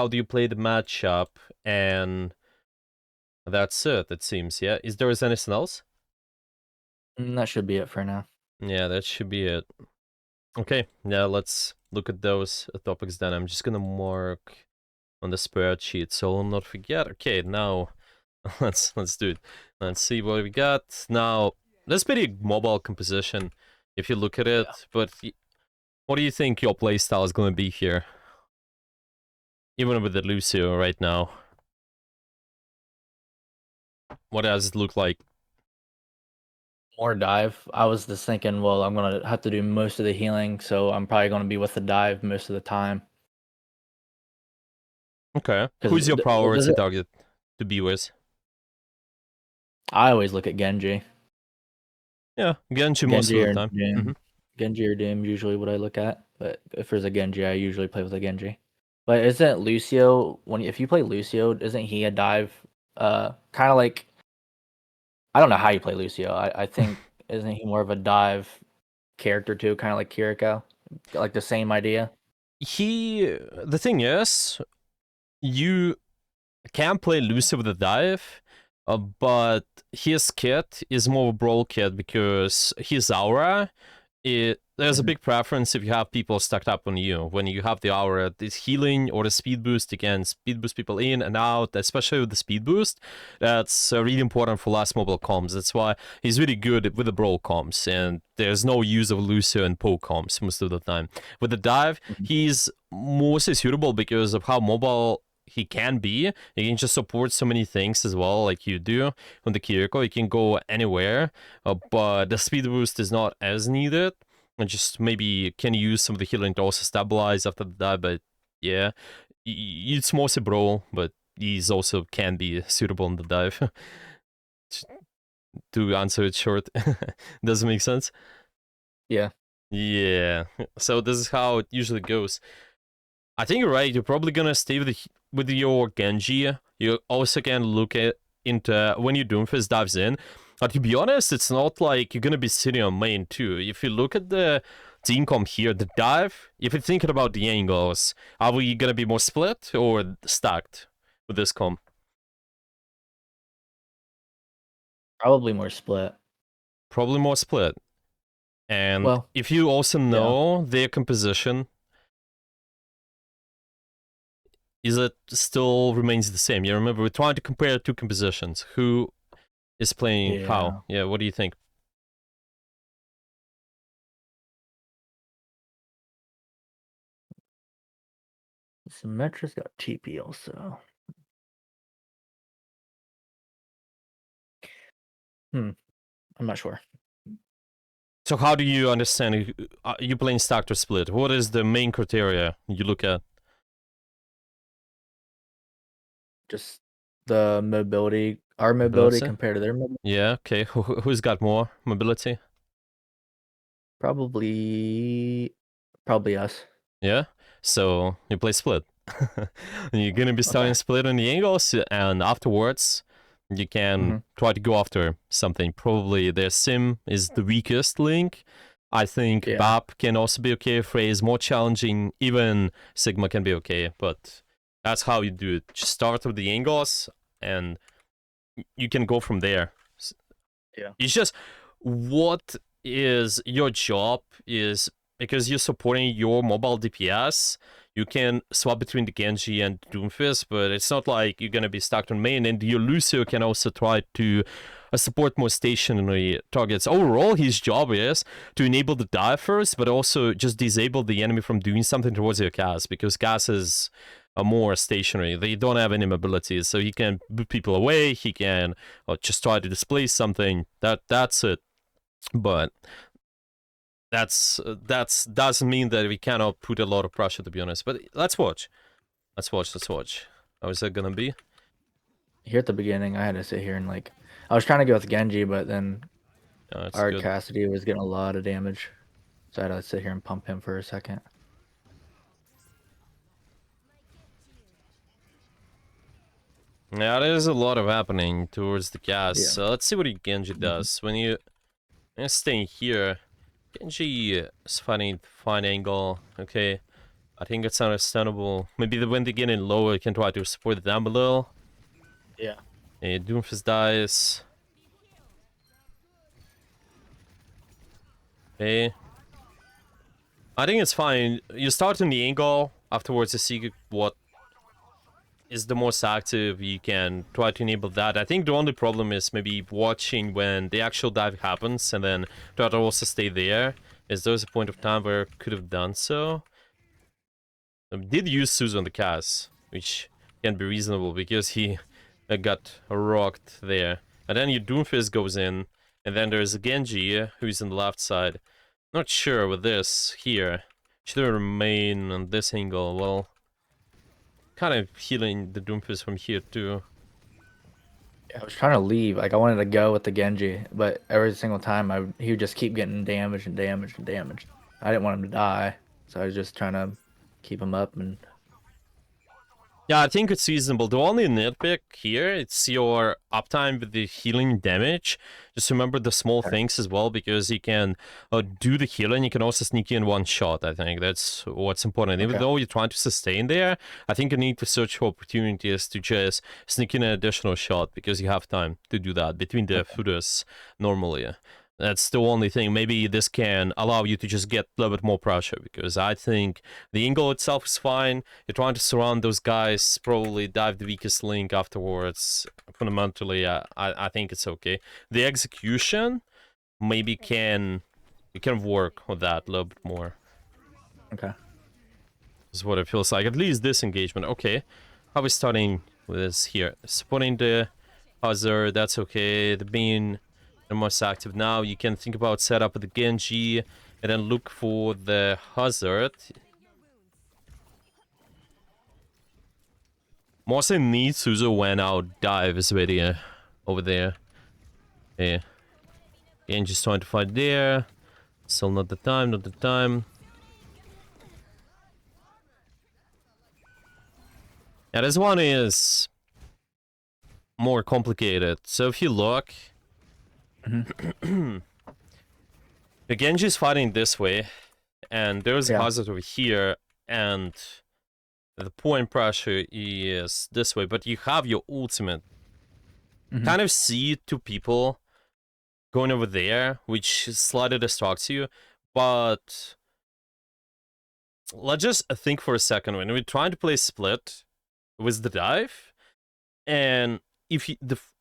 how do you play the matchup, and that's it seems, yeah? Is there anything else? That should be it for now. Yeah, that should be it. Okay, now let's look at those topics then. I'm just gonna mark on the spreadsheet so I'll not forget. Okay, now let's do it. Let's see what we got. Now, that's pretty mobile composition if you look at it, but what do you think your playstyle is gonna be here? Even with the Lucio right now. What does it look like? More dive. I was just thinking, well, I'm gonna have to do most of the healing, so I'm probably gonna be with the dive most of the time. Okay. Because Who's your priority target to be with? I always look at Genji. Yeah, Genji most of the time. Doom. Genji or Doom usually what I look at, but if there's a Genji, I usually play with a Genji. But isn't Lucio if you play Lucio, isn't he a dive? Kind of like I don't know how you play Lucio. I think isn't he more of a dive character too, kind of like Kiriko, like the same idea. The thing is, you can play Lucio with a dive, but his kit is more of a brawl kit because his aura, there's a big preference if you have people stacked up on you. When you have the aura, this healing or the speed boost, you can speed boost people in and out, especially with the speed boost. That's really important for last mobile comms. That's why he's really good with the brawl comms, and there's no use of Lucio and poke comms most of the time. With the dive, he's mostly suitable because of how mobile he can be. He can just support so many things as well, like you do on the Kiriko. He can go anywhere, but the speed boost is not as needed. And just maybe can use some of the healing to also stabilize after the dive, but yeah, it's mostly brawl, but he's also can be suitable in the dive. To answer it short, doesn't make sense. Yeah. Yeah. So this is how it usually goes. I think you're right. You're probably gonna stay with your Genji. You also can look at into when your Doomfist dives in. But to be honest, it's not like you're gonna be sitting on main too. If you look at the team comp here, the dive, if you're thinking about the angles, are we gonna be more split or stacked with this comp? Probably more split. Probably more split. And Well, if you also know their composition, is it still remains the same? You remember, we're trying to compare two compositions. Who is playing how? Yeah, what do you think? Symmetra's got TP also. I'm not sure. So how do you understand? You playing stacked or split? What is the main criteria you look at? Just the mobility, our mobility compared to their mobility. Yeah, okay. Who's got more mobility? Probably us. Yeah, so you play split. You're gonna be starting split on the angles, and afterwards you can try to go after something. Probably their sim is the weakest link. I think BAP can also be okay. Phrase more challenging. Even Sigma can be okay, but that's how you do it. Just start with the angles, and you can go from there. Yeah. It's just what is your job is because you're supporting your mobile DPS, you can swap between the Genji and Doomfist, but it's not like you're gonna be stuck on main, and your Lucio can also try to support more stationary targets. Overall, his job is to enable the dive first, but also just disable the enemy from doing something towards your cast, because cast is more stationary. They don't have any mobility, so he can boot people away, he can just try to displace something. That's it. But that's doesn't mean that we cannot put a lot of pressure, to be honest. But let's watch. How is that gonna be? Here at the beginning, I had to sit here and I was trying to go with Genji, but then our good. Cassidy was getting a lot of damage, so I had to sit here and pump him for a second. Yeah, there's a lot of happening towards the cast. So let's see what Genji does. When you're staying here, Genji is finding fine angle. Okay, I think it's understandable. Maybe when they get in low, you can try to support them a little. Yeah. Doomfist dies. Okay. I think it's fine. You start in the angle, afterwards you see what is the most active, you can try to enable that. I think the only problem is maybe watching when the actual dive happens and then try to also stay there. Is there's a point of time where I could have done so. I did use Suzu on the cast, which can be reasonable because he got rocked there. And then your Doomfist goes in, and then there's Genji who's on the left side. Not sure with this here. Should I remain on this angle? Well, kind of healing the Doomfist from here too. I was trying to leave. Like I wanted to go with the Genji, but every single time he would just keep getting damaged and damaged and damaged. I didn't want him to die, so I was just trying to keep him up. And Yeah, I think it's reasonable. The only nitpick here, it's your uptime with the healing damage. Just remember the small things as well, because you can do the healing, you can also sneak in one shot, I think. That's what's important. Even though you're trying to sustain there, I think you need to search for opportunities to just sneak in an additional shot, because you have time to do that between the footers normally. That's the only thing. Maybe this can allow you to just get a little bit more pressure, because I think the angle itself is fine. You're trying to surround those guys, probably dive the weakest link afterwards. Fundamentally, I think it's okay. The execution maybe you can work on that a little bit more. okay. Is what it feels like. At least this engagement. Okay. How are we starting with this here? Supporting the hazard, that's okay. The being the most active now. You can think about setup of the Genji and then look for the hazard. Mostly needs Suzu when out dive is ready over there. Yeah. Genji's trying to fight there. Still not the time, not the time. Yeah, this one is more complicated. So if you look, the Genji's fighting this way, and there's a hazard over here, and the point pressure is this way, but you have your ultimate. Kind of see two people going over there, which slightly distracts you, but let's just think for a second. When we're trying to play split with the dive, and if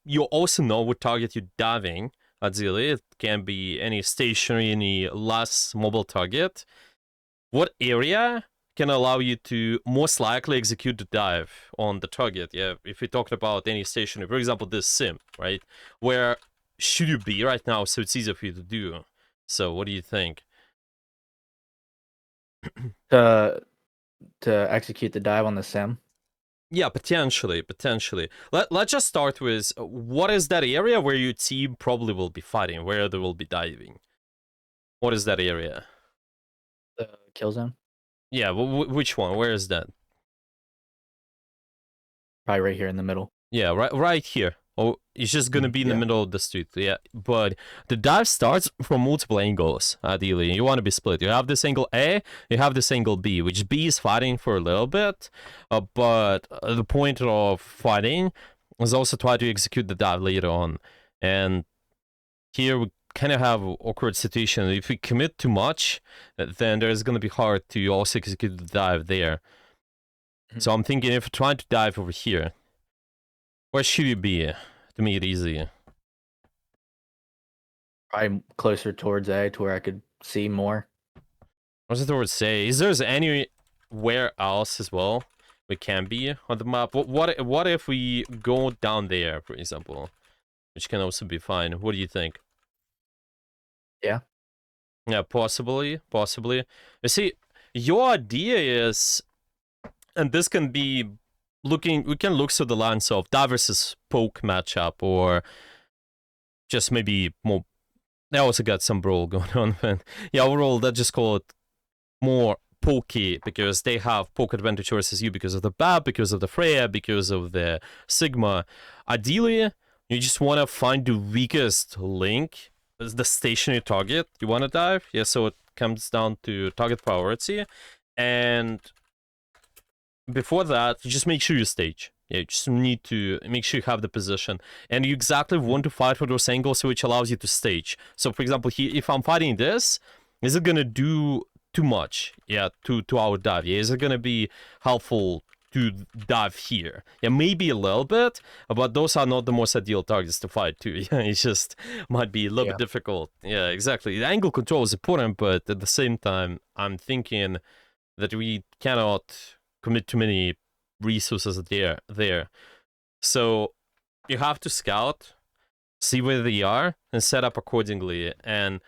you also know what target you're diving, ideally, it can be any stationary, any less mobile target. What area can allow you to most likely execute the dive on the target? Yeah, if we talked about any stationary, for example, this sim, right? Where should you be right now so it's easier for you to do? So what do you think? To execute the dive on the sim. Yeah, potentially. Let's just start with what is that area where your team probably will be fighting, where they will be diving? What is that area? The kill zone. Yeah, which one? Where is that? Probably right here in the middle. Yeah, right here. Oh, it's just gonna be in the middle of the street. Yeah, but the dive starts from multiple angles. Ideally, you want to be split. You have this angle A, you have this angle B, which B is fighting for a little bit, but the point of fighting is also try to execute the dive later on. And here we kind of have an awkward situation. If we commit too much, then there's gonna be hard to also execute the dive there. So I'm thinking if we're trying to dive over here, where should you be to make it easy? Probably closer towards A to where I could see more. What's the word say? Is there anywhere else as well we can be on the map? What if we go down there, for example? Which can also be fine. What do you think? Yeah. Yeah, possibly. You see, your idea is, and this can be we can look through the lens of dive versus poke matchup, or just maybe more. They also got some brawl going on, but yeah, overall, let's just call it more pokey, because they have poke advantage versus you because of the BAB, because of the Freya, because of the Sigma. Ideally, you just want to find the weakest link, the stationary target you want to dive. Yeah, so it comes down to target priority, and before that, you just make sure you stage. Yeah, you just need to make sure you have the position. And you exactly want to fight for those angles which allows you to stage. So, for example, here, if I'm fighting this, is it going to do too much? Yeah, to our dive. Yeah, is it going to be helpful to dive here? Yeah, maybe a little bit, but those are not the most ideal targets to fight too. Yeah, it just might be a little bit difficult. Yeah, exactly. The angle control is important, but at the same time, I'm thinking that we cannot commit too many resources there. So you have to scout, see where they are, and set up accordingly. And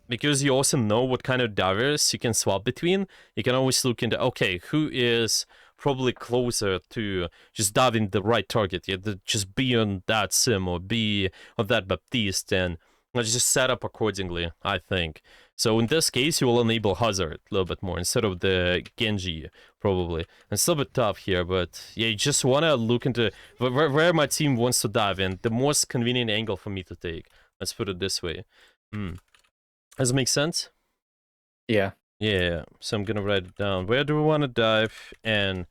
because you also know what kind of divers you can swap between, you can always look into, okay, who is probably closer to just diving the right target, yeah, just be on that sim or be on that Baptiste, and just set up accordingly, I think. So in this case, you will enable Hazard a little bit more instead of the Genji, probably. And it's a little bit tough here, but yeah, you just want to look into where my team wants to dive in. The most convenient angle for me to take. Let's put it this way. Does it make sense? Yeah. Yeah, so I'm gonna write it down. Where do we want to dive, and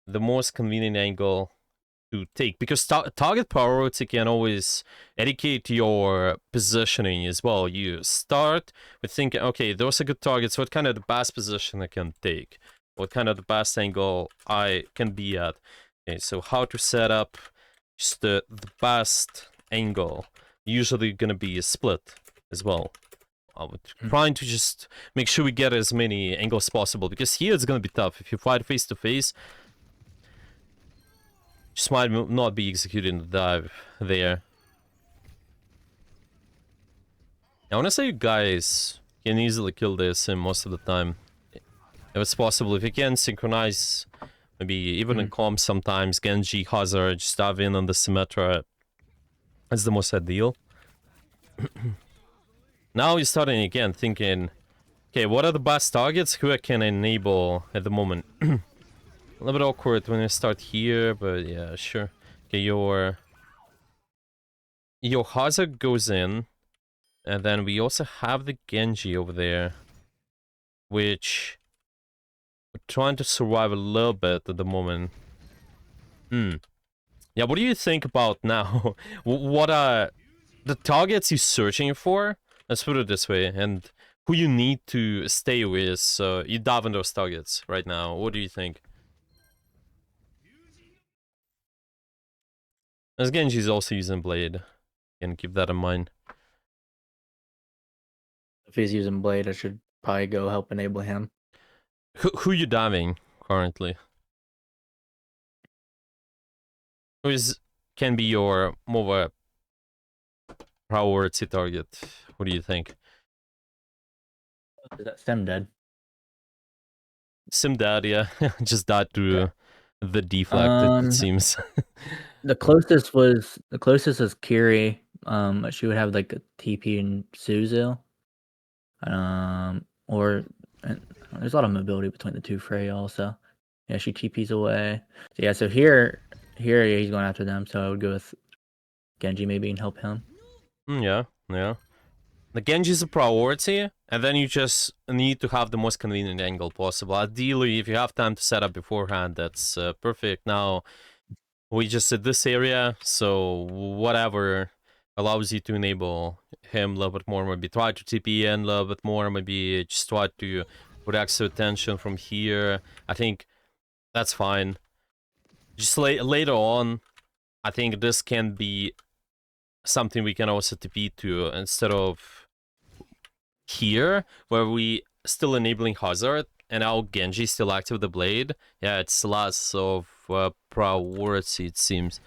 the most convenient angle to take? Because target priority can always educate your positioning as well. You start with thinking, okay, those are good targets. What kind of the best position I can take? What kind of the best angle I can be at? Okay, so how to set up just the best angle. Usually gonna be a split as well. I would trying to just make sure we get as many angles possible, because here it's gonna be tough. If you fight face to face, just might not be executing the dive there. I wanna say you guys can easily kill this in most of the time. If it's possible, if you can synchronize, maybe even in comp sometimes, Genji, Hazard, just dive in on the Symmetra. That's the most ideal. Now you're starting again thinking, okay, what are the best targets? Who I can enable at the moment? A little bit awkward when you start here, but yeah, sure. Okay, your Hazard goes in, and then we also have the Genji over there, which we're trying to survive a little bit at the moment. Yeah, what do you think about now? What are the targets you're searching for? Let's put it this way, and who you need to stay with, so you dive on those targets right now. What do you think? As Genji's also using Blade. Can keep that in mind. If he's using Blade, I should probably go help enable him. Who you diving currently? Who can be your more priority target? What do you think? Is that Sim dead? Sim dead, yeah. Just died to the deflect, it seems. The closest is Kiri. She would have like a TP and Suzu. Or there's a lot of mobility between the two Frey also. Yeah, she TPs away. So yeah, so here he's going after them. So I would go with Genji maybe and help him. Yeah. The Genji is a priority, and then you just need to have the most convenient angle possible. Ideally, if you have time to set up beforehand, that's perfect. Now, we just at this area, so whatever allows you to enable him a little bit more, maybe try to TP in a little bit more, maybe just try to put extra attention from here. I think that's fine. Just later on, I think this can be something we can also TP to instead of here, where we still enabling Hazard, and now Genji still active with the Blade. Yeah, it's less of priority, it seems.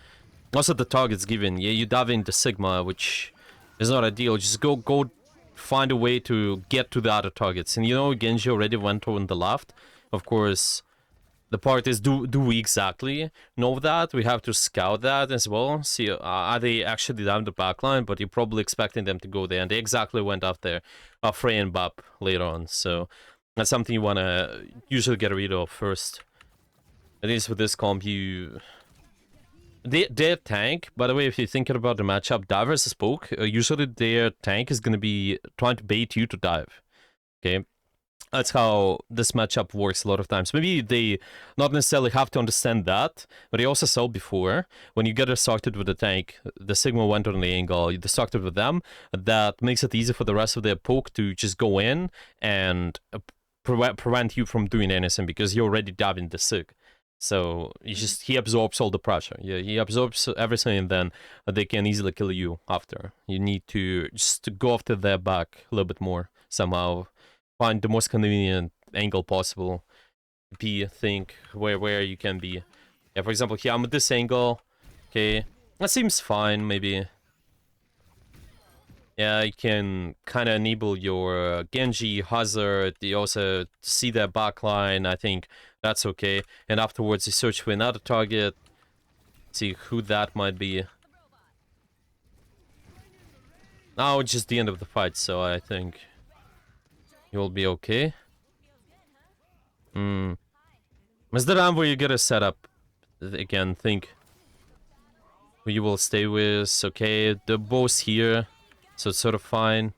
Also, the target's given. Yeah, you dive into Sigma, which is not ideal. Just go find a way to get to the other targets. And you know, Genji already went on the left. Of course, the part is, do we exactly know that? We have to scout that as well. See, are they actually down the backline? But you're probably expecting them to go there, and they exactly went up there. Frey and Bap later on, so that's something you want to usually get rid of first. At least with this comp, their tank, by the way, if you're thinking about the matchup, dive versus poke, usually their tank is going to be trying to bait you to dive. Okay? That's how this matchup works a lot of times. Maybe they not necessarily have to understand that, but I also saw before, when you get distracted with the tank, the Sigma went on the angle, you distracted with them, that makes it easy for the rest of their poke to just go in and prevent you from doing anything because you're already diving the Sig. So he absorbs all the pressure. Yeah, he absorbs everything, and then they can easily kill you after. You need to just go after their back a little bit more somehow. Find the most convenient angle possible. Think where you can be. Yeah, for example, here I'm at this angle. Okay, that seems fine. Maybe. Yeah, you can kind of enable your Genji Hazard. You also see their backline. I think that's okay. And afterwards, you search for another target. See who that might be. Now it's just the end of the fight, so I think you'll be okay. Is the round where you get a setup again? Think who you will stay with. Okay, they're both here, so it's sort of fine.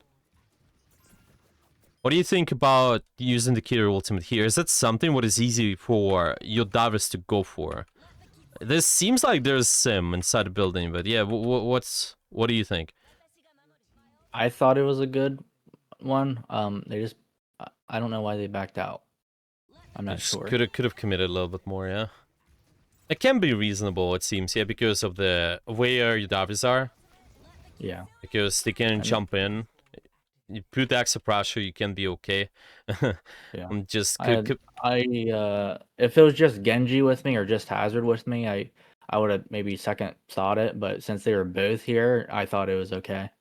What do you think about using the Killer ultimate here? Is that something what is easy for your divers to go for? This seems like there's sim inside the building, but yeah, what do you think? I thought it was a good one. They just I don't know why they backed out. I'm not sure. Could have committed a little bit more, yeah. It can be reasonable, it seems, yeah, because of the where your divers are. Yeah. Because they can jump in. You put extra pressure, you can be okay. Yeah. Just if it was just Genji with me or just Hazard with me, I would have maybe second thought it, but since they were both here, I thought it was okay.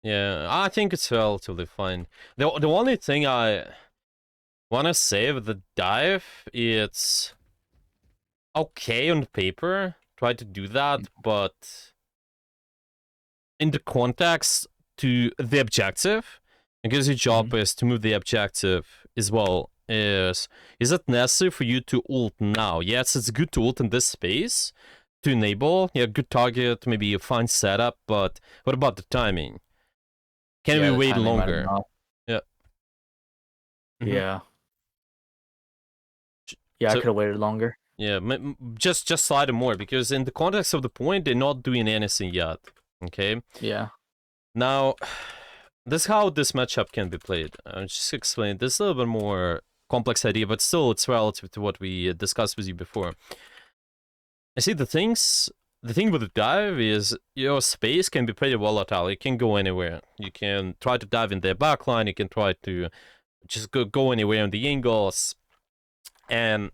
Yeah, I think it's relatively fine. The only thing I wanna say with the dive, it's okay on paper. Try to do that, but in the context to the objective, because your job is to move the objective as well. Is it necessary for you to ult now? Yes, it's good to ult in this space to enable. Yeah, good target, maybe a fine setup, but what about the timing? Can we wait longer? Yeah. Yeah. Yeah, So, I could have waited longer. Yeah, just slide them more, because in the context of the point, they're not doing anything yet. Okay? Yeah. Now, this is how this matchup can be played. I'll just explain. This is a little bit more complex idea, but still it's relative to what we discussed with you before. I see the thing with the dive is your space can be pretty volatile. It can go anywhere. You can try to dive in their backline, you can try to just go anywhere on the angles. And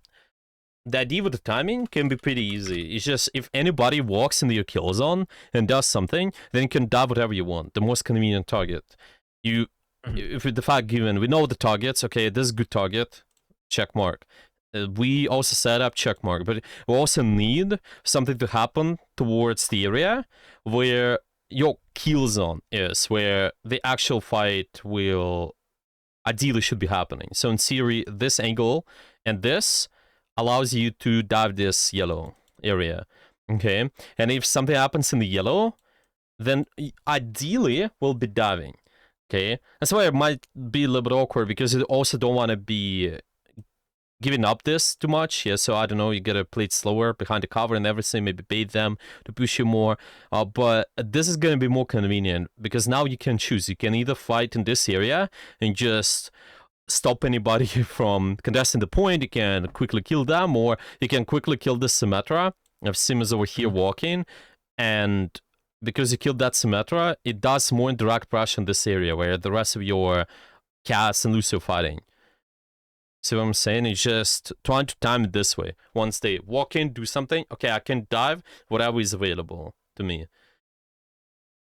the idea with the timing can be pretty easy. It's just if anybody walks into your kill zone and does something, then you can dive whatever you want. The most convenient target. If the fact given, we know the targets. Okay, this is a good target. Check mark. We also set up check mark, but we also need something to happen towards the area where your kill zone is, where the actual fight will ideally should be happening. So in theory, this angle and this allows you to dive this yellow area, okay? And if something happens in the yellow, then ideally we'll be diving, okay? That's why it might be a little bit awkward, because you also don't want to be giving up this too much. Yeah, so I don't know, you gotta play it slower behind the cover and everything, maybe bait them to push you more. But this is gonna be more convenient, because now you can choose. You can either fight in this area and just stop anybody from contesting the point. You can quickly kill them, or you can quickly kill the Symmetra. I've Sims over here walking, and because you killed that Symmetra, it does more indirect pressure in this area where the rest of your Cass and Lucio fighting. See what I'm saying? It's just trying to time it this way. Once they walk in, do something, okay, I can dive, whatever is available to me.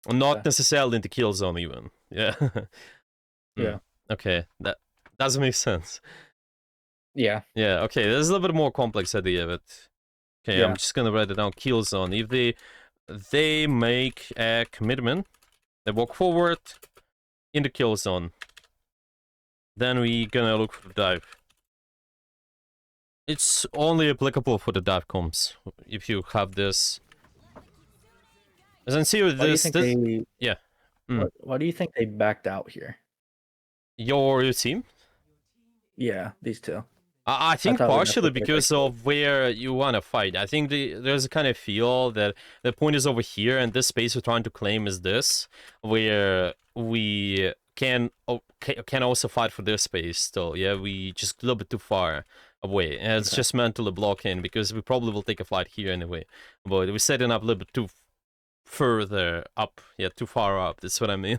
Not necessarily in the kill zone even. Yeah. Yeah. Okay, that doesn't make sense. Yeah. Yeah, okay, there's a little bit more complex idea, but okay, Yeah. I'm just gonna write it down. Kill zone. If they make a commitment, they walk forward in the kill zone, then we gonna look for the dive. It's only applicable for the dive comms if you have this. As I see with this, yeah. Why do you think they backed out here? Your team? Yeah, these two. I That's think how we partially definitely play because of where you want to fight. I think there's a kind of feel that the point is over here, and this space we're trying to claim is this, where we can also fight for this space still. Yeah, we just a little bit too far away, and it's Okay. just mentally blocking because we probably will take a fight here anyway. But we're setting up a little bit too further up, yeah, too far up. That's what I mean.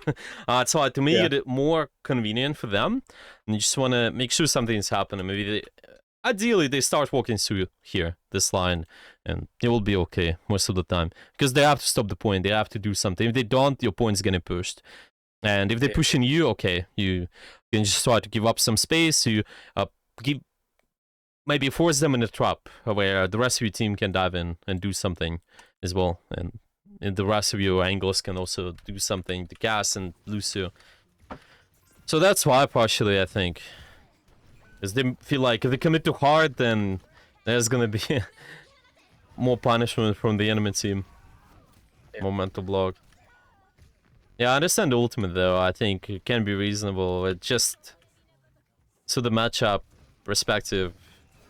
So to me, Yeah. it's more convenient for them, and you just want to make sure something's happening. Maybe ideally they start walking through here, this line, and it will be okay most of the time because they have to stop the point. They have to do something. If they don't, your point's getting pushed. And if they're Yeah. pushing you, okay, you can just try to give up some space. You give maybe force them in a trap where the rest of your team can dive in and do something as well, and the rest of your angles can also do something to Gas and Lucio. So that's why partially I think, because they feel like if they commit too hard, then there's gonna be more punishment from the enemy team, Yeah. more mental block. Yeah, I understand the ultimate though. I think it can be reasonable. It just so the matchup perspective,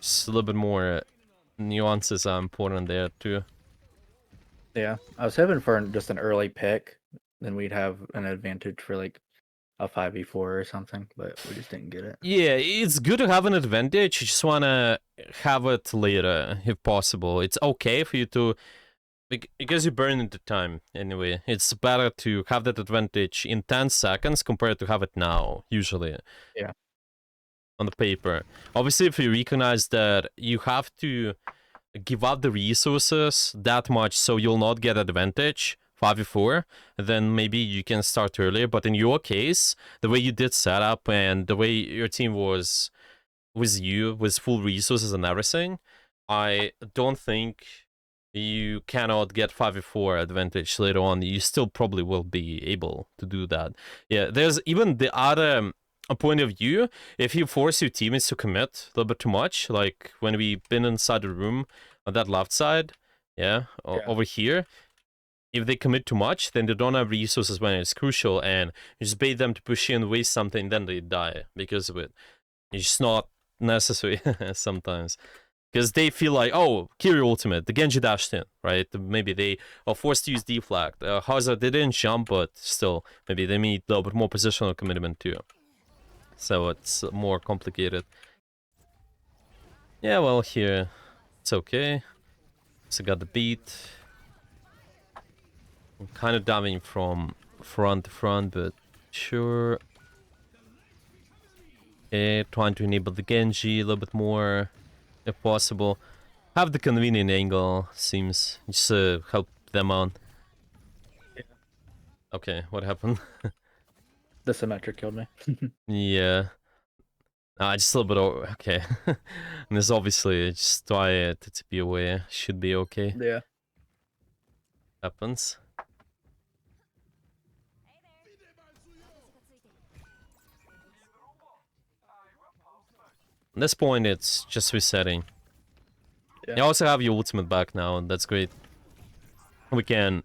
just a little bit more nuances are important there too. Yeah. I was hoping for just an early pick, then we'd have an advantage for like a 5v4 or something, but we just didn't get it. Yeah, it's good to have an advantage. You just wanna have it later if possible. It's okay for you to because you burn into time anyway. It's better to have that advantage in 10 seconds compared to have it now, usually. Yeah. On the paper. Obviously, if you recognize that you have to give up the resources that much so you'll not get advantage 5v4, then maybe you can start earlier. But in your case, the way you did setup and the way your team was with you with full resources and everything, I don't think you cannot get 5v4 advantage later on. You still probably will be able to do that. Yeah, there's even the other a point of view. If you force your teammates to commit a little bit too much, like when we've been inside the room on that left side, yeah, Yeah. over here, if they commit too much, then they don't have resources when it's crucial, and you just bait them to push in, waste something, then they die because of it. It's just not necessary sometimes. Because they feel like, oh, Kiri ultimate, the Genji dashed in, right? Maybe they are forced to use deflect. Hazard, they didn't jump, but still, maybe they need a little bit more positional commitment too. So it's more complicated. Yeah, well, here, it's okay. So got the beat. I'm kind of diving from front to front, but sure. Okay, trying to enable the Genji a little bit more, if possible. Have the convenient angle, seems. Just help them out. Yeah. Okay, what happened? The symmetric killed me. Yeah. Just a little bit over. Okay. And there's obviously just try it to be away. Should be okay. Yeah. Happens. At this point, it's just resetting. Yeah. You also have your ultimate back now, and that's great. We can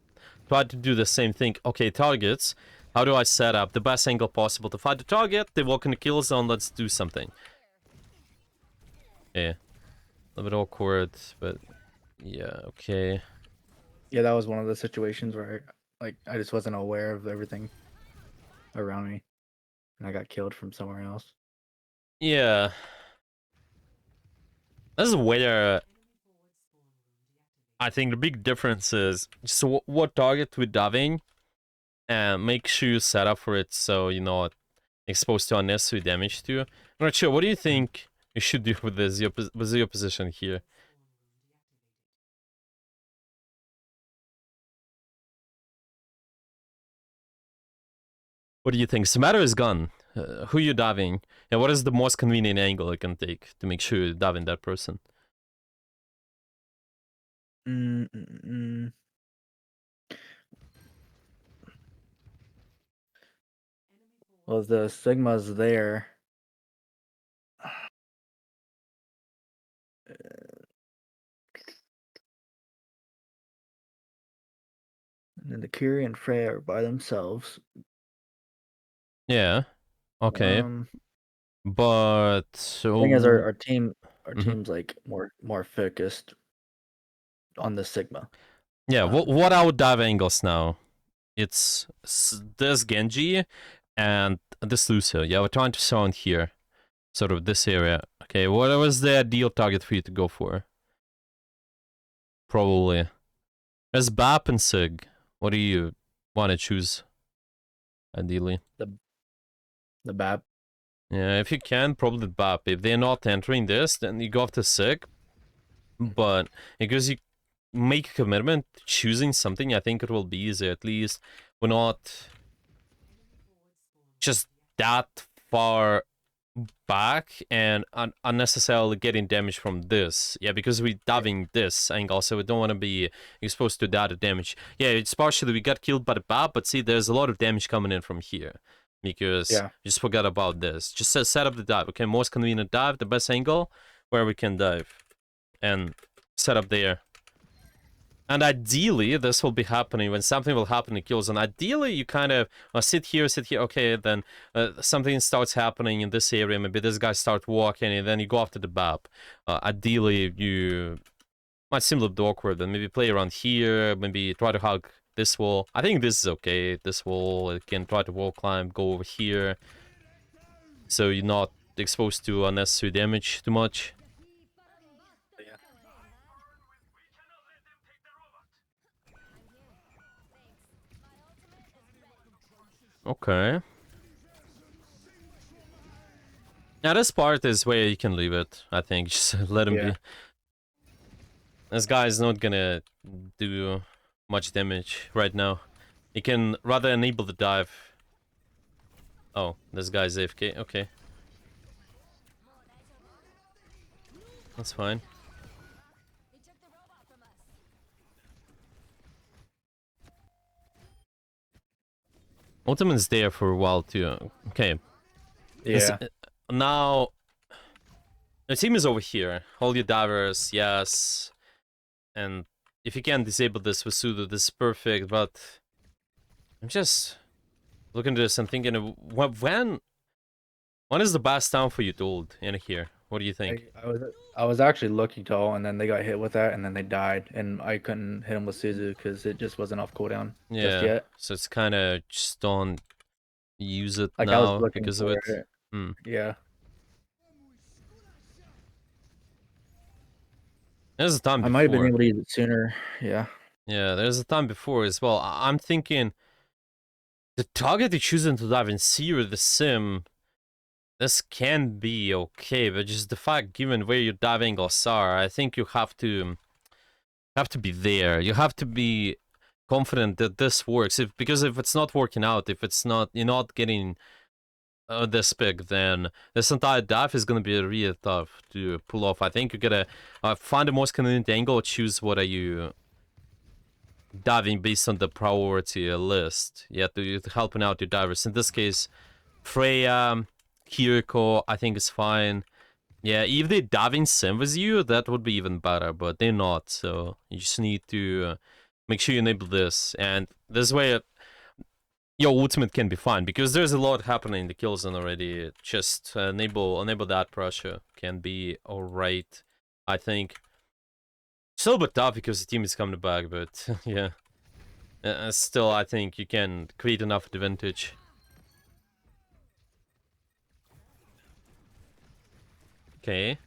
try to do the same thing. Okay, targets. How do I set up the best angle possible to fight the target? They walk in the kill zone. Let's do something. Yeah. A little bit awkward, but yeah, okay. Yeah, that was one of the situations where I just wasn't aware of everything around me, and I got killed from somewhere else. Yeah. This is where I think the big difference is just what target we're diving and make sure you set up for it so you're not exposed to unnecessary damage to. I'm not sure. What do you think you should do with this with your position here? What do you think? Samatter is gone. Who you diving? And what is the most convenient angle you can take to make sure you're diving that person? Mm-mm-mm. Well, the Sigma's there. And then the Curie and Freya are by themselves. Yeah. Okay. But Thing is, our mhm. team's like more focused on the Sigma. Yeah, what are our dive angles now? It's this Genji and this Lucio. Yeah, we're trying to sound here. Sort of this area. Okay, what was the ideal target for you to go for? Probably. There's BAP and SIG. What do you want to choose, ideally? The BAP. Yeah, if you can, probably BAP. If they're not entering this, then you go after SIG. But because you make a commitment to choosing something, I think it will be easy. At least we're not just that far back and unnecessarily getting damage from this. Yeah, because we're diving this angle, so we don't want to be exposed to that damage. Yeah, it's partially we got killed by the BAP, but see, there's a lot of damage coming in from here. Because you just forgot about this. Just set up the dive. Okay, most convenient dive, the best angle where we can dive. And set up there. And ideally, this will be happening when something will happen in kill zone. Ideally, you kind of sit here, okay, then something starts happening in this area. Maybe this guy starts walking, and then you go after the BAP. Ideally, you might seem a little bit awkward, then maybe play around here, maybe try to hug this wall. I think this is okay. This wall, you can try to wall climb, go over here. So you're not exposed to unnecessary damage too much. Okay. Now this part is where you can leave it, I think. Just let him be. This guy is not gonna do much damage right now. You can rather enable the dive. Oh, this guy's AFK. Okay. That's fine. Ultimate's there for a while too. Okay. Yeah. Now, the team is over here. Hold your divers, yes. And if you can disable this with Sudo, this is perfect, but I'm just looking at this and thinking, when is the best time for you to ult in here? What do you think? I was actually looking to ult, and then they got hit with that, and then they died, and I couldn't hit him with Suzu because it just wasn't off cooldown just yet. So it's kind of just don't use it Like I was now looking because of for it. it. Yeah. There's a time I before. might have been able to use it sooner. Yeah. Yeah, there's a time before as well. I'm thinking the target you're choosing to dive in Seer the Sim, this can be okay, but just the fact, given where your dive angles are, I think you have to be there. You have to be confident that this works. Because if it's not working out, if it's not, you're not getting this big, then this entire dive is gonna be really tough to pull off. I think you gotta find the most convenient angle, choose what are you diving based on the priority list. Yeah, to helping out your divers. In this case, Freya, Kiriko, I think is fine. Yeah, if they diving sim with you, that would be even better, but they're not, so you just need to make sure you enable this, and this way your ultimate can be fine, because there's a lot happening in the kill zone already. Just enable that pressure can be alright, I think. Still a bit tough because the team is coming back, but yeah. Still, I think you can create enough advantage. Okay.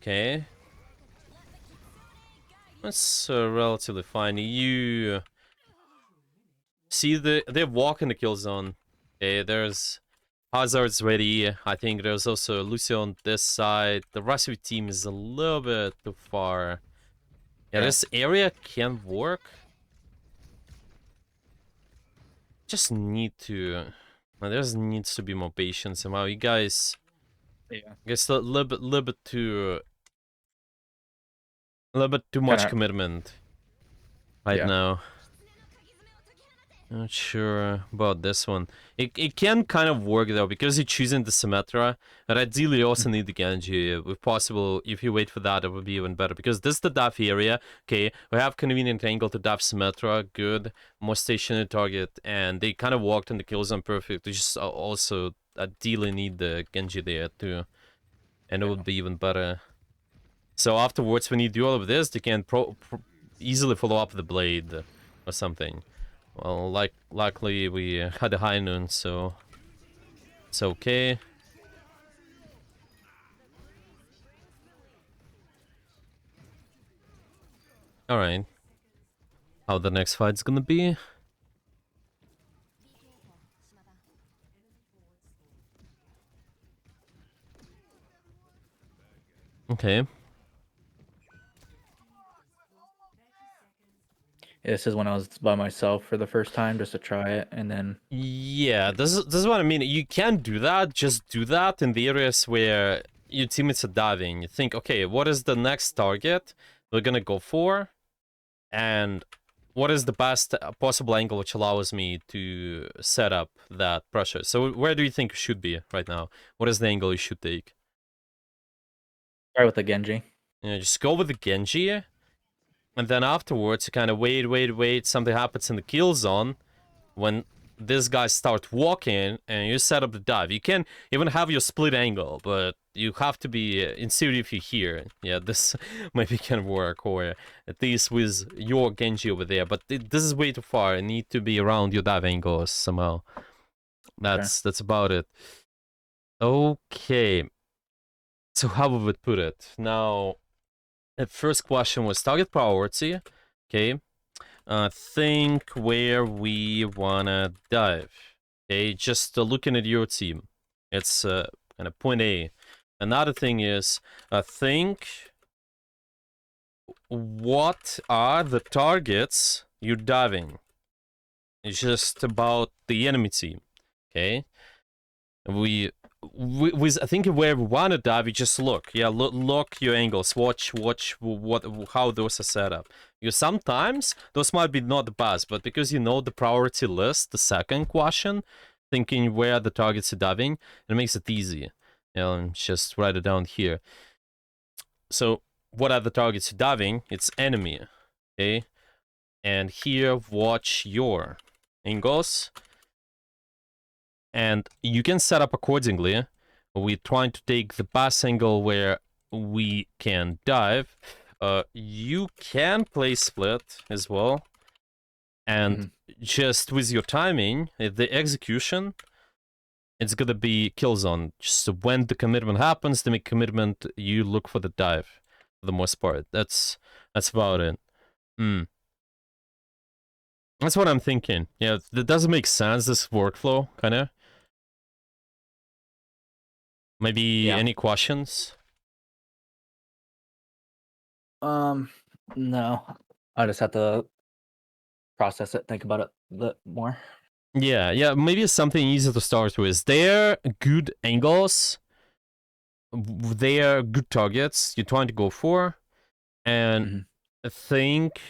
Okay. That's relatively fine. You see they're walking the kill zone. Okay, there's hazards ready. I think there's also Lucio on this side. The rest of the team is a little bit too far. Yeah, this area can work. Just need to. There needs to be more patience somehow. You guys. Yeah. I guess a little bit too much commitment right now. Not sure about this one. It can kind of work though, because you're choosing the Symmetra, but ideally you also need the Genji. If possible, if you wait for that, it would be even better. Because this is the DAF area, okay, we have convenient angle to DAF Symmetra, good, more stationary target, and they kind of walked in the kill zone perfect. They just also ideally need the Genji there too, and it would be even better. So afterwards, when you do all of this, they can easily follow up the blade or something. Well, luckily we had a high noon, so it's okay. All right. How the next fight's gonna be? Okay. This is when I was by myself for the first time just to try it, and then Yeah, this is what I mean. You can do that. Just do that in the areas where your teammates are diving. You think, okay, what is the next target we're gonna go for, and what is the best possible angle which allows me to set up that pressure? So where do you think you should be right now? What is the angle you should take? try with the Genji. Yeah, just go with the Genji, and then afterwards you kind of wait. Something happens in the kill zone. When this guy starts walking and you set up the dive, you can even have your split angle, but you have to be in theory if you're here. Yeah, this maybe can work, or at least with your Genji over there. But this is way too far. You need to be around your dive angles somehow. That's about it. Okay. So how would we put it? Now, the first question was target priority. Okay. Think where we wanna dive. Okay, just looking at your team, it's kind of point A. Another thing is, think what are the targets you're diving. It's just about the enemy team. Okay, we with I think where we wanna dive, you just look. Yeah, look your angles. Watch what how those are set up. Because sometimes those might be not the best, but because you know the priority list, the second question, thinking where the targets are diving, it makes it easy. You know, and just write it down here. So what are the targets diving? It's enemy. Okay, and here watch your angles. And you can set up accordingly. We're trying to take the best angle where we can dive. You can play split as well. And just with your timing, the execution, it's gonna be kill zone. Just when the commitment happens, to make commitment, you look for the dive for the most part. That's about it. That's what I'm thinking. Yeah, that doesn't make sense, this workflow, kinda. Maybe any questions? No. I just have to process it, think about it a bit more. Yeah, maybe it's something easy to start with. They're good angles. They're good targets you're trying to go for. And I think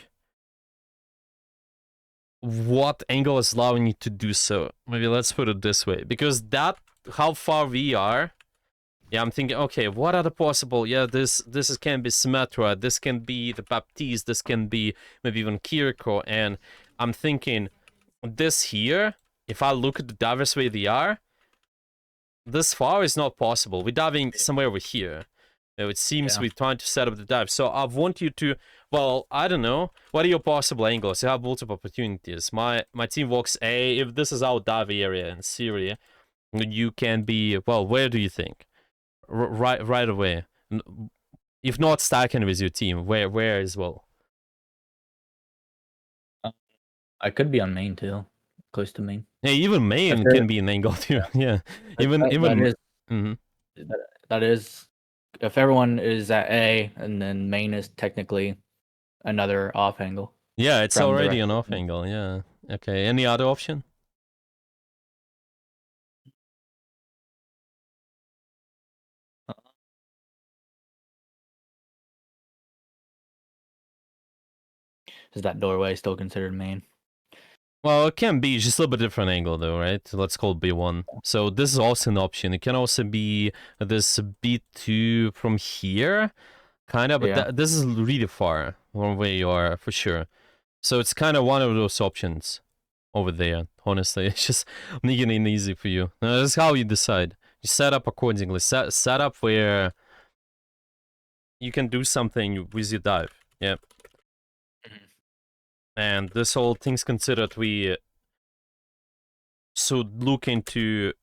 what angle is allowing you to do so. Maybe let's put it this way. Because that, how far we are, yeah, I'm thinking, okay, what are the possible? Yeah, this can be Symmetra, this can be the Baptiste, this can be maybe even Kiriko, and I'm thinking, this here, if I look at the divers where they are, this far is not possible. We're diving somewhere over here. It seems we're trying to set up the dive. So I want you to, well, I don't know. What are your possible angles? You have multiple opportunities. My team walks A. If this is our dive area in Syria, you can be, well, where do you think? Right away. If not stacking with your team, where as well? I could be on main too, close to main. Yeah, even main can be an angle too. Yeah, even that is mm-hmm. that is if everyone is at A, and then main is technically another off angle. Yeah, it's from the already rest an of off the team. angle. Yeah. Okay. Any other option? Is that doorway still considered main? Well, it can be just a little bit different angle though, right? Let's call it B1. So this is also an option. It can also be this B2 from here, kind of, but Yeah. this is really far from where you are for sure. So it's kind of one of those options over there. Honestly, it's just making it easy for you. That's how you decide. You set up accordingly. Set up where you can do something with your dive. Yeah. And this whole things considered, we should look into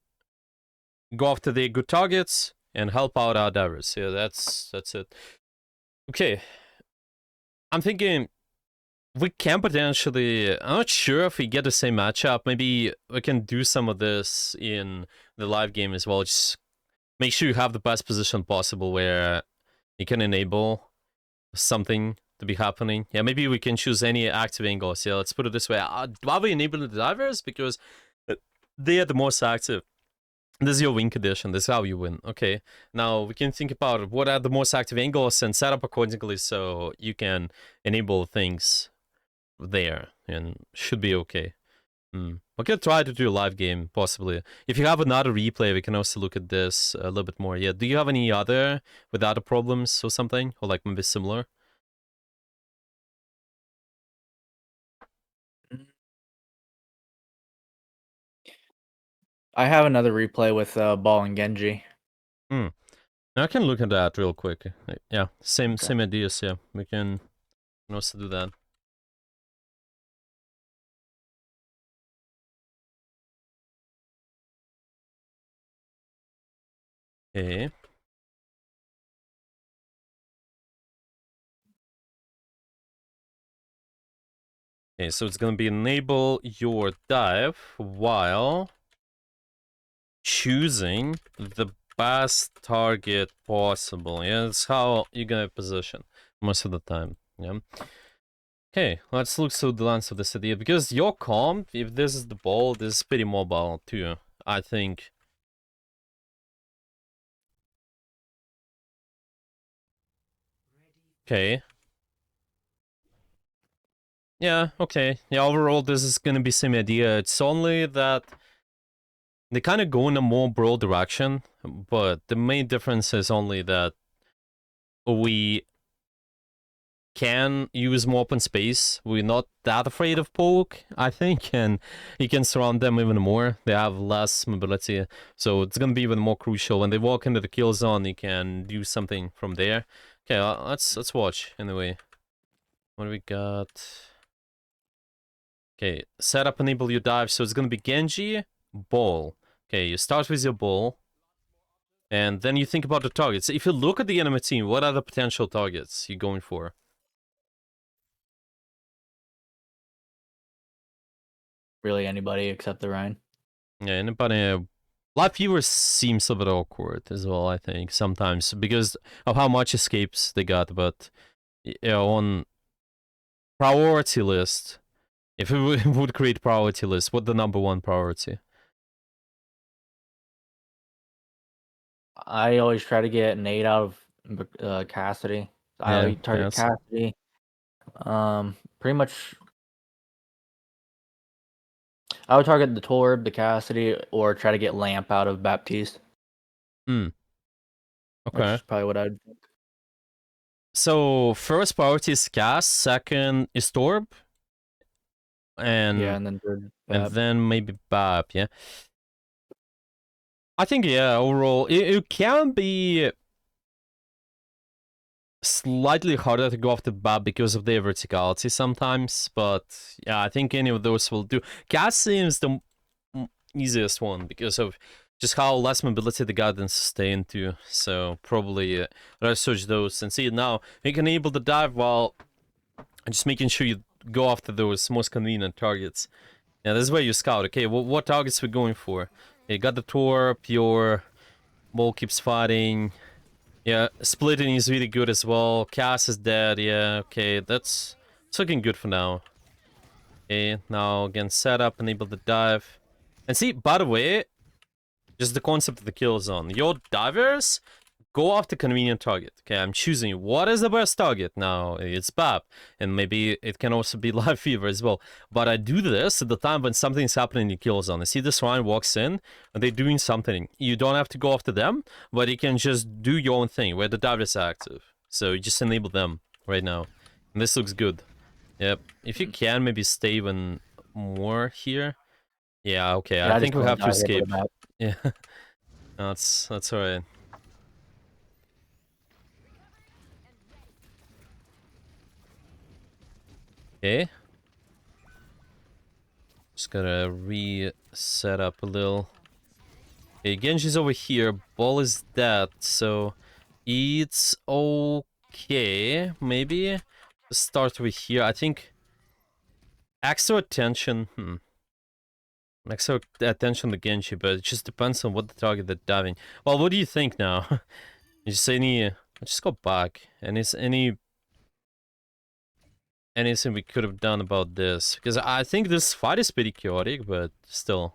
go after the good targets and help out our divers. Yeah, that's it. Okay, I'm thinking we can potentially. I'm not sure if we get the same matchup. Maybe we can do some of this in the live game as well. Just make sure you have the best position possible where you can enable something to be happening. Yeah, maybe we can choose any active angles. Yeah, let's put it this way. Why we enable the divers? Because they are the most active. This is your win condition. This is how you win. Okay. Now we can think about what are the most active angles and set up accordingly so you can enable things there and should be okay. We can try to do a live game possibly. If you have another replay, we can also look at this a little bit more. Yeah. Do you have any other with other problems or something, or like maybe similar? I have another replay with Ball and Genji. Now I can look at that real quick. Yeah, same Okay. same ideas. Yeah, we can also do that. Okay. Okay, so it's gonna be enable your dive while choosing the best target possible. Yeah, that's how you're gonna position most of the time. Yeah. Okay, let's look through the lens of this idea because your comp, if this is the ball, this is pretty mobile too. I think. Okay. Yeah, okay. Yeah, overall, this is gonna be same idea. It's only that they kind of go in a more broad direction, but the main difference is only that we can use more open space. We're not that afraid of poke, I think, and you can surround them even more. They have less mobility, so it's gonna be even more crucial. When they walk into the kill zone, you can do something from there. Okay, let's watch anyway. What do we got? Okay, setup enable your dive. So it's gonna be Genji, ball. Okay, you start with your ball, and then you think about the targets. If you look at the enemy team, what are the potential targets you're going for? Really, anybody except the Rhine. Yeah, anybody. Live viewers seems a bit awkward as well, I think, sometimes, because of how much escapes they got, but on priority list, if we would create priority list, what the number one priority? I always try to get an 8 out of Cassidy. Yeah, I target yes. Cassidy. Pretty much, I would target the Torb, the Cassidy, or try to get Lamp out of Baptiste. Okay. That's probably what I'd. So first priority is Cass, second is Torb, Yeah, and and then third and Bap. then maybe Bab. Yeah, I think overall it can be slightly harder to go after Bab because of their verticality sometimes, but yeah, I think any of those will do. Cass seems the easiest one because of just how less mobility the guidance sustain to. So probably let's search those and see now. You can enable the dive while just making sure you go after those most convenient targets. Yeah, this is where you scout. Okay, what targets we going for? You got the Torp, your ball keeps fighting. Yeah, splitting is really good as well. Cass is dead. Yeah, okay, that's it's looking good for now. Okay, now again, setup, enable the dive. And see, by the way, just the concept of the kill zone. Your divers go after convenient target. Okay, I'm choosing what is the best target. Now, it's BAP, and maybe it can also be Live Fever as well. But I do this at the time when something's happening in the kill zone. I see this Ryan walks in, and they're doing something. You don't have to go after them, but you can just do your own thing where the dive is active. So you just enable them right now. And this looks good. Yep. If you can, maybe stay even more here. Yeah, okay. Yeah, I I just think we don't have to die here for the escape. map. Yeah. That's alright. Okay. Just gotta reset up a little. Okay, Genji's over here. Ball is dead, so it's okay. Maybe start over here. I think extra attention. Extra attention to Genji, but it just depends on what the target they're diving. Well, what do you think now? Just any. Just go back. And is anything we could have done about this? Because I think this fight is pretty chaotic, but still.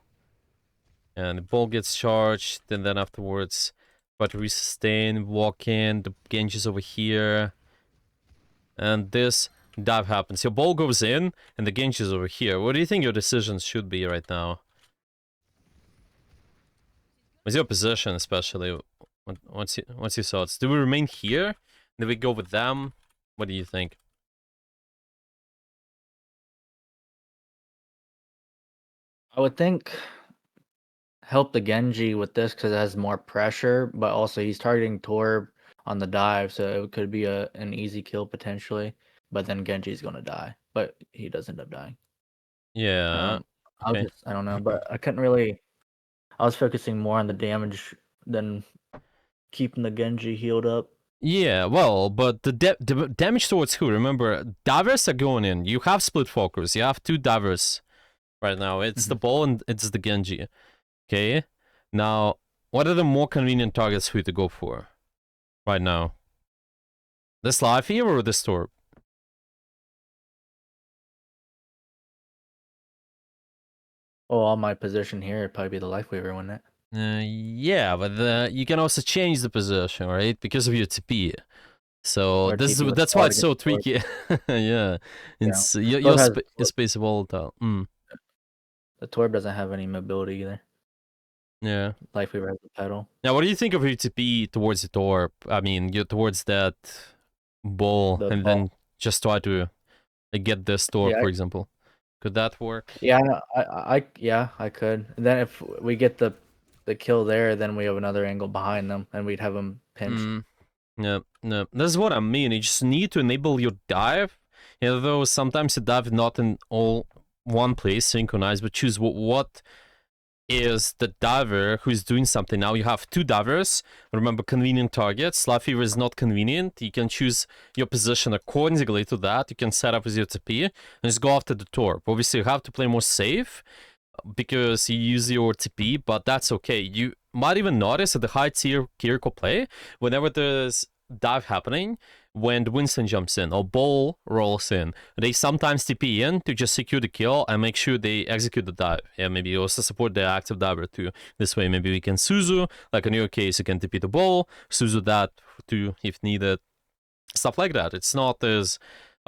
And the ball gets charged, and then afterwards, but we sustain, walk in, the Genji's over here. And this dive happens. Your ball goes in, and the Genji's over here. What do you think your decisions should be right now? What's your position, especially? What's your thoughts? Do we remain here? Do we go with them? What do you think? I would think help the Genji with this because it has more pressure, but also he's targeting Torb on the dive, so it could be an easy kill potentially. But then Genji's gonna die, but he does end up dying. Yeah. Okay. I don't know, but I couldn't really. I was focusing more on the damage than keeping the Genji healed up. Yeah, well, but the damage towards who? Remember, divers are going in. You have split focus. You have two divers right now. It's the ball and it's the Genji. Okay? Now, what are the more convenient targets for you to go for right now? This live here or this Torb? Oh, on my position here, it'd probably be the Life Weaver, wouldn't it? Yeah, but you can also change the position, right? Because of your TP. So Or TP with that's the why wall it's so against the Torb. tricky. Yeah, it's your Torb has space volatile. the Torb doesn't have any mobility either. Yeah. Life Weaver has the pedal. Now, what do you think of your TP towards the Torb? I mean, you're towards that ball, The and ball. then just try to get this Torb, Yeah, for example. Could that work? Yeah, I could. And then if we get the kill there, then we have another angle behind them, and we'd have them pinched. No. This is what I mean. You just need to enable your dive. Though sometimes you dive not in all one place synchronized, but choose what is the diver who's doing something. Now you have two divers. Remember, convenient targets. Life Fever is not convenient. You can choose your position accordingly to that. You can set up as your TP and just go after the Torb. Obviously, you have to play more safe because you use your TP, but that's okay. You might even notice at the high tier Kiriko play, whenever there's dive happening, when the Winston jumps in or Ball rolls in, they sometimes TP in to just secure the kill and make sure they execute the dive. Yeah, maybe also support the active diver too. This way, maybe we can Suzu, like in your case, you can TP the Ball, Suzu that too if needed. Stuff like that. It's not as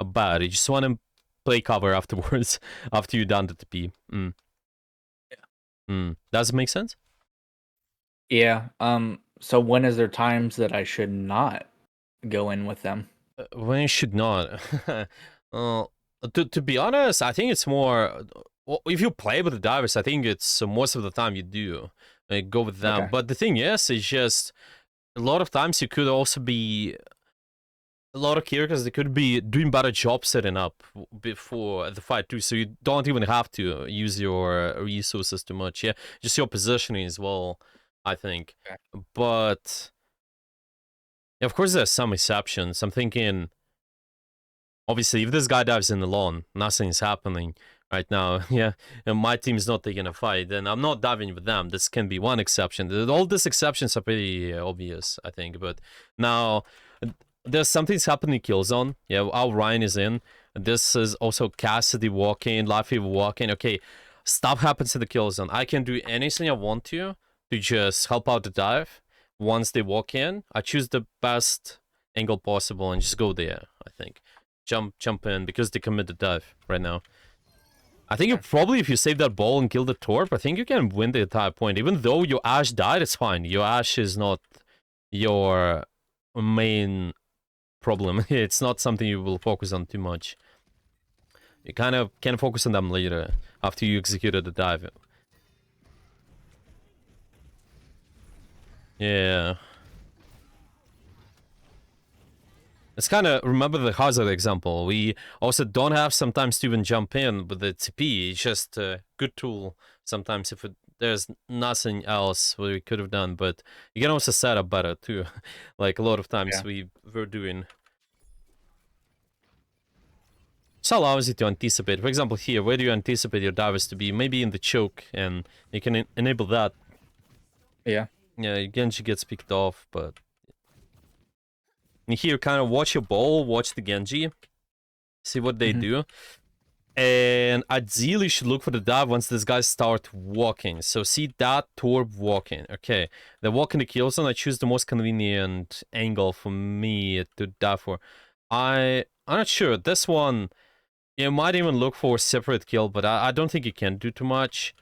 bad. You just want to play cover afterwards, after you're done the TP. Does it make sense? Yeah. So when is there times that I should not go in with them? When you should not. To be honest, I think it's more. Well, if you play with the divers, I think it's most of the time you do go with them. Okay. But the thing is, it's just a lot of times you could also be. A lot of characters they could be doing better job setting up before the fight too, so you don't even have to use your resources too much. Yeah, just your positioning as well, I think. Okay. But of course, there's some exceptions. I'm thinking, obviously, if this guy dives in alone, nothing's happening right now. Yeah, and my team is not taking a fight, then I'm not diving with them. This can be one exception. All these exceptions are pretty obvious, I think. But now, there's something's happening in Killzone. Yeah, our Ryan is in. This is also Cassidy walking, Laffy walking. Okay, stuff happens in the Killzone. I can do anything I want to just help out the dive. once they walk in, I choose the best angle possible and just go there, I think. Jump in, because they commit the dive right now. I think you probably, if you save that ball and kill the Torp, I think you can win the entire point. Even though your Ash died, it's fine. Your Ash is not your main problem. It's not something you will focus on too much. You kind of can focus on them later, after you executed the dive. Yeah. It's kind of, remember the hazard example. We also don't have sometimes to even jump in with the TP. It's just a good tool sometimes if there's nothing else we could have done. But you can also set up better too. Like a lot of times we were doing. So allows you to anticipate. For example, here, where do you anticipate your divers to be? Maybe in the choke, and you can enable that. Yeah. Yeah, Genji gets picked off, but... And here, kind of watch your ball, watch the Genji, see what they do. And ideally, you should look for the dive once these guys start walking. So see that Torb walking. Okay, they're walking the kill zone. I choose the most convenient angle for me to dive for. I'm not sure. This one, you might even look for a separate kill, but I don't think you can do too much.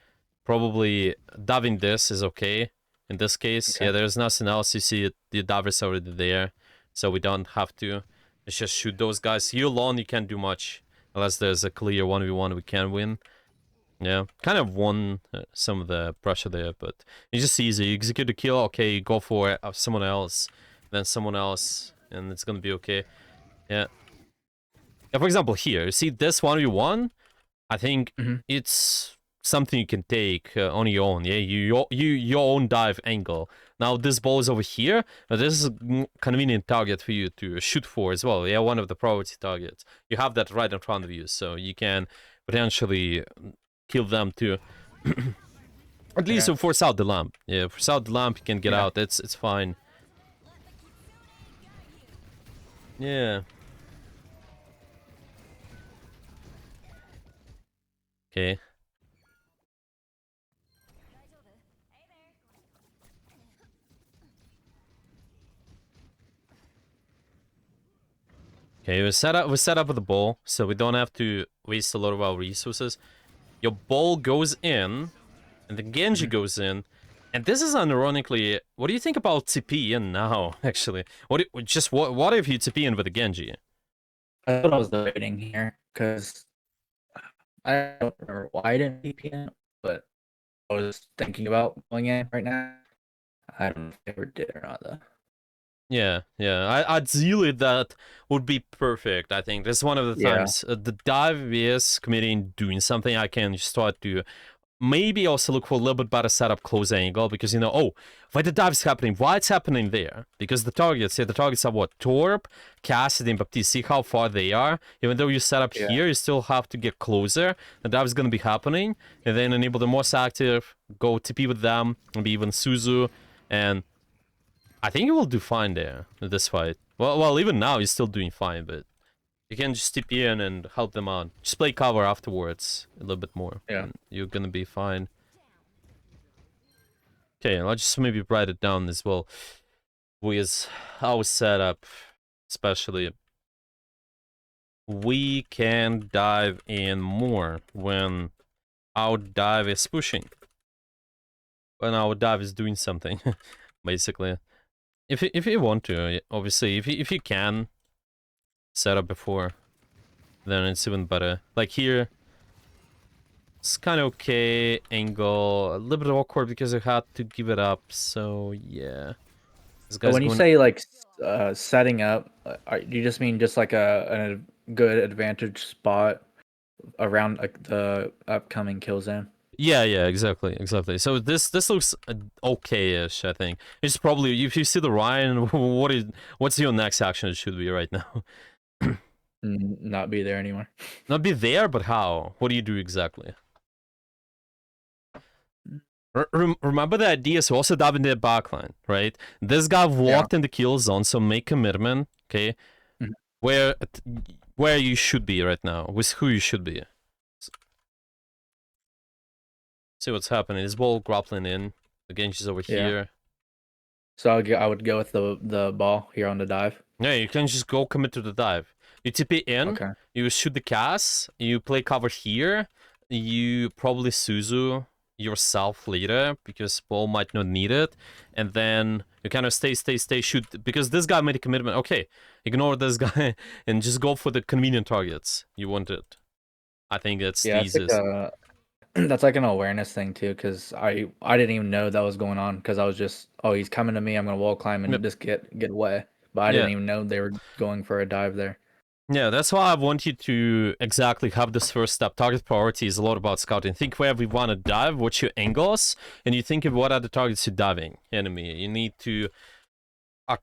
Probably diving this is okay in this case. Okay. Yeah, there's nothing else. You see the diver's already there, so we don't have to. Let's just shoot those guys. You alone, you can't do much. Unless there's a clear 1v1 we can win. Yeah, kind of won some of the pressure there, but it's just easy. You execute the kill, okay, you go for it, someone else, then someone else, and it's gonna be okay. Yeah. Yeah, for example, here, you see this 1v1? I think it's something you can take on your own, yeah? Your own dive angle. Now, this ball is over here. This is a convenient target for you to shoot for as well. Yeah, one of the priority targets. You have that right in front of you, so you can potentially kill them too. At least to force out the lamp. Yeah, force out the lamp, you can get out. It's fine. Yeah. Okay. Okay, we set up with the ball, so we don't have to waste a lot of our resources. Your ball goes in, and the Genji goes in, and this is unironically. What do you think about TP in now? Actually, what if you TP in with the Genji? I thought I was debating here because I don't remember why I didn't TP in, but I was thinking about going in right now. I don't know if I ever did or not though. Yeah. Ideally that would be perfect. I think this is one of the times the dive is committing doing something. I can start to maybe also look for a little bit better setup close angle, because you know, oh, why the dive is happening, why it's happening there, because the targets are what, Torp, Cassidy, and Baptiste. See how far they are. Even though you set up here, you still have to get closer. The dive is gonna be happening, and then enable the most active, go TP with them, maybe even Suzu, and I think you will do fine there in this fight. Well, even now he's still doing fine, but you can just TP in and help them out. Just play cover afterwards a little bit more. Yeah. You're gonna be fine. Okay, I'll just maybe write it down as well. With our setup, especially. We can dive in more when our dive is pushing. When our dive is doing something, basically. If you want to, obviously, if you can set up before, then it's even better. Like here, it's kind of okay angle, a little bit awkward because I had to give it up. So yeah, this guy's When you say like setting up, do you just mean just like a good advantage spot around like the upcoming kill zone? Yeah, exactly. So this looks okay-ish, I think. It's probably, if you see the Ryan, what's your next action it should be right now? Not be there anymore. Not be there, but how? What do you do exactly? Remember the idea, so also dive into the backline, right? This guy walked in the kill zone, so make commitment, okay? Where you should be right now, with who you should be. See what's happening. His ball grappling in. The Genji's over here. So I would go with the ball here on the dive. Yeah, you can just go commit to the dive. You TP in, Okay. you shoot the cast, you play cover here, you probably Suzu yourself later because Paul might not need it, and then you kind of stay, shoot because this guy made a commitment. Okay, ignore this guy and just go for the convenient targets you wanted. I think that's the Yeah, it's like easiest. that's like an awareness thing too, because I didn't even know that was going on because I was just, oh, he's coming to me, I'm gonna wall climb Yep. and just get away. But I Yeah. didn't even know they were going for a dive there. Yeah, that's why I want you to exactly have this first step. Target priority is a lot about scouting. Think where we want to dive, what's your angles, and you think of what are the targets you're diving enemy. You need to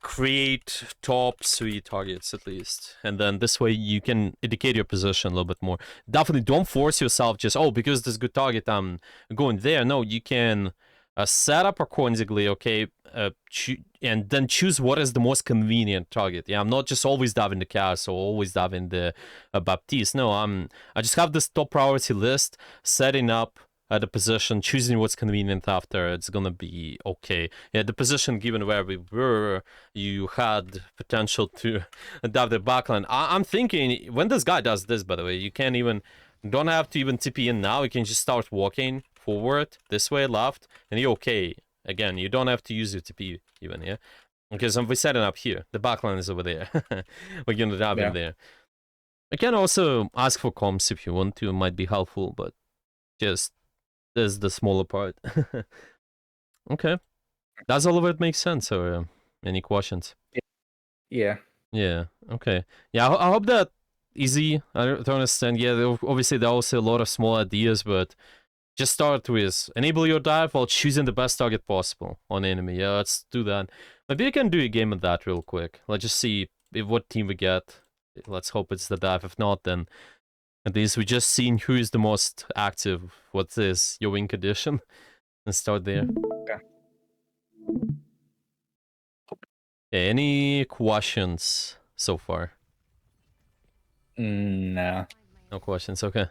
create top 3 targets at least, and then this way you can indicate your position a little bit more. Definitely don't force yourself just, oh, because this good target I'm going there. No, you can set up accordingly, okay, and then choose what is the most convenient target. Yeah, I'm not just always diving the Cas or always diving the Baptiste. No, I just have this top priority list, setting up the position, choosing what's convenient after. It's gonna be okay. Yeah, the position given where we were, you had potential to dive the backline. I'm thinking when this guy does this, by the way, you can't even, don't have to even TP in now. You can just start walking forward this way, left, and you're okay. Again, you don't have to use your TP even, yeah? Because we're setting up here. The backline is over there. We're gonna dive in there. I can also ask for comms if you want to. It might be helpful, but just this is the smaller part. Okay. Does all of it make sense, or any questions? Yeah. Yeah, okay. Yeah, I hope that easy. I don't understand. Yeah, obviously there are also a lot of small ideas, but just start with enable your dive while choosing the best target possible on enemy. Yeah, let's do that. Maybe we can do a game of that real quick. Let's just see what team we get. Let's hope it's the dive. If not, then at least we just seen who is the most active. What is your win condition? And start there. Okay. Okay, any questions so far? No. No questions. Okay.